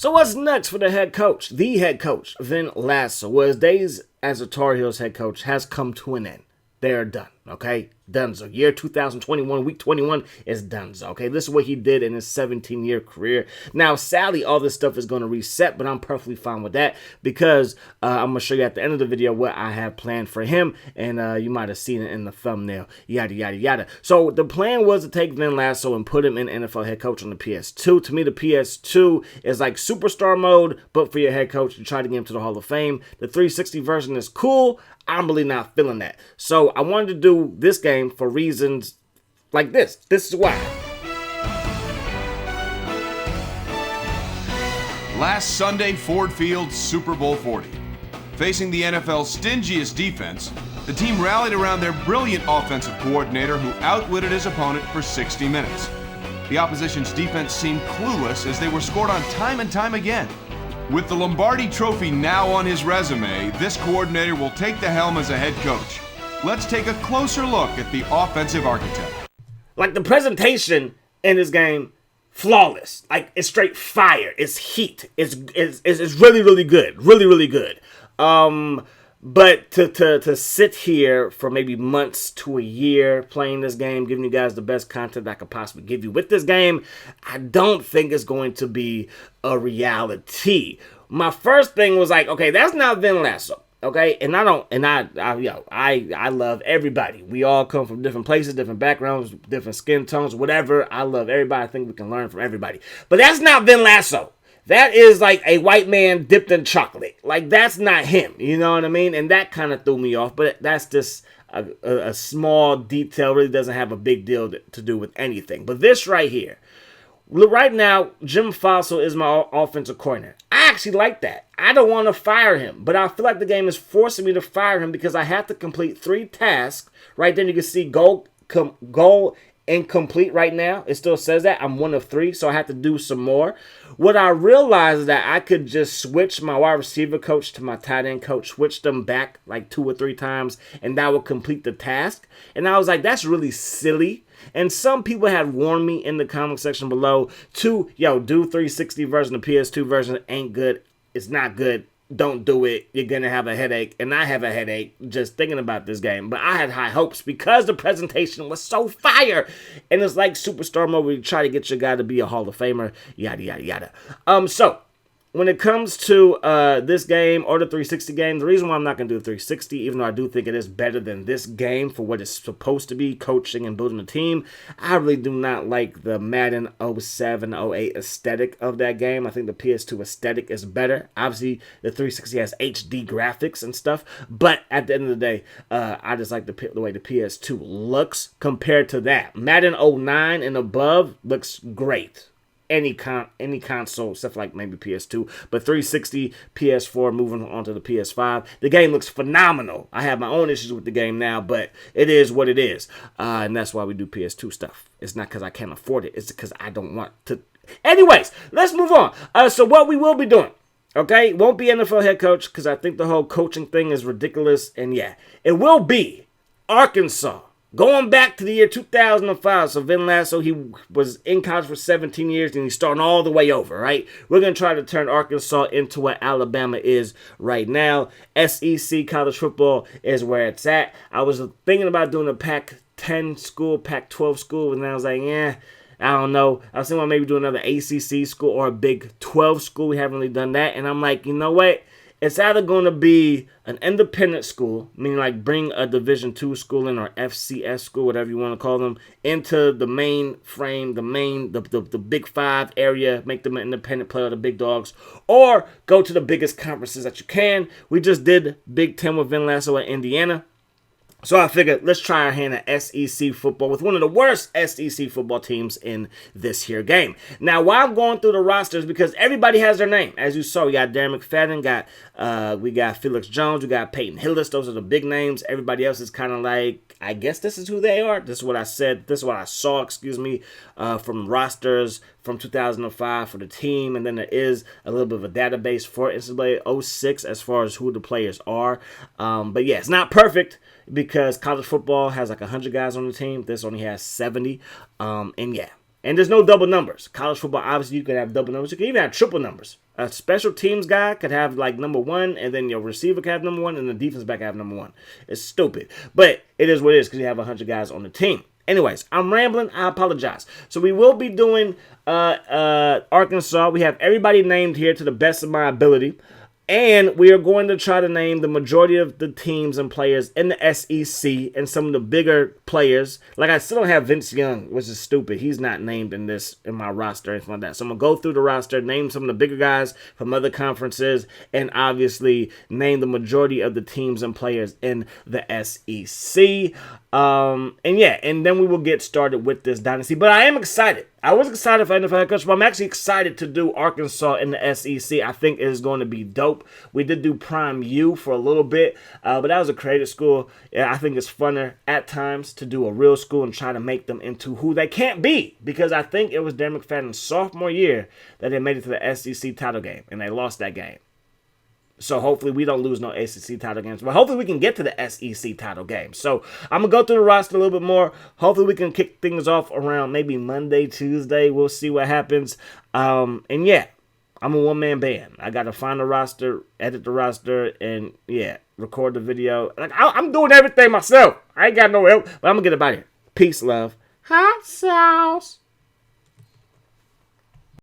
So what's next for the head coach? The head coach, Vin Lasso. Well, his days as a Tar Heels head coach has come to an end. They're done, okay? Donezo. Year 2021, week 21 is donezo, okay? This is what he did in his 17-year career. Now, sadly, all this stuff is going to reset, but I'm perfectly fine with that because I'm going to show you at the end of the video what I have planned for him, and you might have seen it in the thumbnail, yada, yada, yada. So the plan was to take Vin Lasso and put him in NFL head coach on the PS2. To me, the PS2 is like superstar mode, but for your head coach to try to get him to the Hall of Fame. The 360 version is cool. I'm really not feeling that. So I wanted to do this game for reasons like this. This is why. Last Sunday, Ford Field, Super Bowl 40. Facing the NFL's stingiest defense, the team rallied around their brilliant offensive coordinator who outwitted his opponent for 60 minutes. The opposition's defense seemed clueless as they were scored on time and time again. With the Lombardi Trophy now on his resume, this coordinator will take the helm as a head coach. Let's take a closer look at the offensive architect. Like the presentation in this game, flawless. Like it's straight fire. It's heat. It's really, really good. Really, really good. But to sit here for maybe months to a year playing this game, giving you guys the best content I could possibly give you with this game, I don't think it's going to be a reality. My first thing was like, okay, that's not Vin Lasso. Okay, and I love everybody. We all come from different places, different backgrounds, different skin tones, whatever. I love everybody. I think we can learn from everybody. But that's not Vin Lasso. That is like a white man dipped in chocolate. Like, that's not him. You know what I mean? And that kind of threw me off. But that's just a small detail. Really doesn't have a big deal to do with anything. But this right here. Right now, Jim Fossil is my offensive coordinator. I actually like that. I don't want to fire him. But I feel like the game is forcing me to fire him because I have to complete 3 tasks. Right then you can see goal incomplete right now. It still says that. I'm 1 of 3, so I have to do some more. What I realized is that I could just switch my wide receiver coach to my tight end coach, switch them back like 2 or 3 times, and that would complete the task. And I was like, that's really silly. And some people had warned me in the comment section below do 360 version, the PS2 version ain't good. It's not good. Don't do it. You're going to have a headache. And I have a headache just thinking about this game. But I had high hopes because the presentation was so fire. And it's like Superstar mode where you try to get your guy to be a Hall of Famer. Yada, yada, yada. So when it comes to this game or the 360 game, the reason why I'm not going to do the 360, even though I do think it is better than this game for what it's supposed to be, coaching and building a team, I really do not like the Madden 07, 08 aesthetic of that game. I think the PS2 aesthetic is better. Obviously, the 360 has HD graphics and stuff, but at the end of the day, I just like the way the PS2 looks compared to that. Madden 09 and above looks great. Any console, except for like maybe PS2, but 360, PS4, moving on to the PS5. The game looks phenomenal. I have my own issues with the game now, but it is what it is. And that's why we do PS2 stuff. It's not because I can't afford it. It's because I don't want to. Anyways, let's move on. So what we will be doing, okay, won't be NFL head coach because I think the whole coaching thing is ridiculous. And yeah, it will be Arkansas. Going back to the year 2005, so Vin Lasso, he was in college for 17 years, and he's starting all the way over, right? We're going to try to turn Arkansas into what Alabama is right now. SEC college football is where it's at. I was thinking about doing a Pac-10 school, Pac-12 school, and I was like, I don't know. I was thinking about maybe doing another ACC school or a Big 12 school. We haven't really done that, and I'm like, you know what? It's either going to be an independent school, meaning like bring a Division II school in or FCS school, whatever you want to call them, into the main frame, the Big 5 area, make them an independent player, the big dogs, or go to the biggest conferences that you can. We just did Big 10 with Vin Lasso at Indiana. So I figured, let's try our hand at SEC football with one of the worst SEC football teams in this here game. Now, while I'm going through the rosters, because everybody has their name. As you saw, we got Darren McFadden, we got Felix Jones, we got Peyton Hillis. Those are the big names. Everybody else is kind of like, I guess this is who they are. This is what I said. This is what I saw, from rosters from 2005 for the team. And then there is a little bit of a database for NCAA 06 as far as who the players are. But yeah, it's not perfect, because college football has like 100 guys on the team. This only has 70. And yeah, And there's no double numbers. College football, obviously, you can have double numbers. You can even have triple numbers. A special teams guy could have like number 1, and then your receiver could have number 1, and the defense back have number 1. It's stupid. But it is what it is because you have 100 guys on the team. Anyways, I'm rambling. I apologize. So we will be doing Arkansas. We have everybody named here to the best of my ability. And we are going to try to name the majority of the teams and players in the SEC and some of the bigger players. Like, I still don't have Vince Young, which is stupid. He's not named in my roster or anything like that. So I'm going to go through the roster, name some of the bigger guys from other conferences, and obviously name the majority of the teams and players in the SEC. And then we will get started with this dynasty. But I am excited. I was excited for NFL head coach, but I'm actually excited to do Arkansas in the SEC. I think it is going to be dope. We did do Prime U for a little bit, but that was a creative school. Yeah, I think it's funner at times to do a real school and try to make them into who they can't be, because I think it was Dan McFadden's sophomore year that they made it to the SEC title game, and they lost that game. So hopefully we don't lose no ACC title games. But hopefully we can get to the SEC title game. So I'm going to go through the roster a little bit more. Hopefully we can kick things off around maybe Monday, Tuesday. We'll see what happens. I'm a one-man band. I got to find the roster, edit the roster, and, record the video. Like I'm doing everything myself. I ain't got no help. But I'm going to get up out of here. Peace, love. Hot sauce.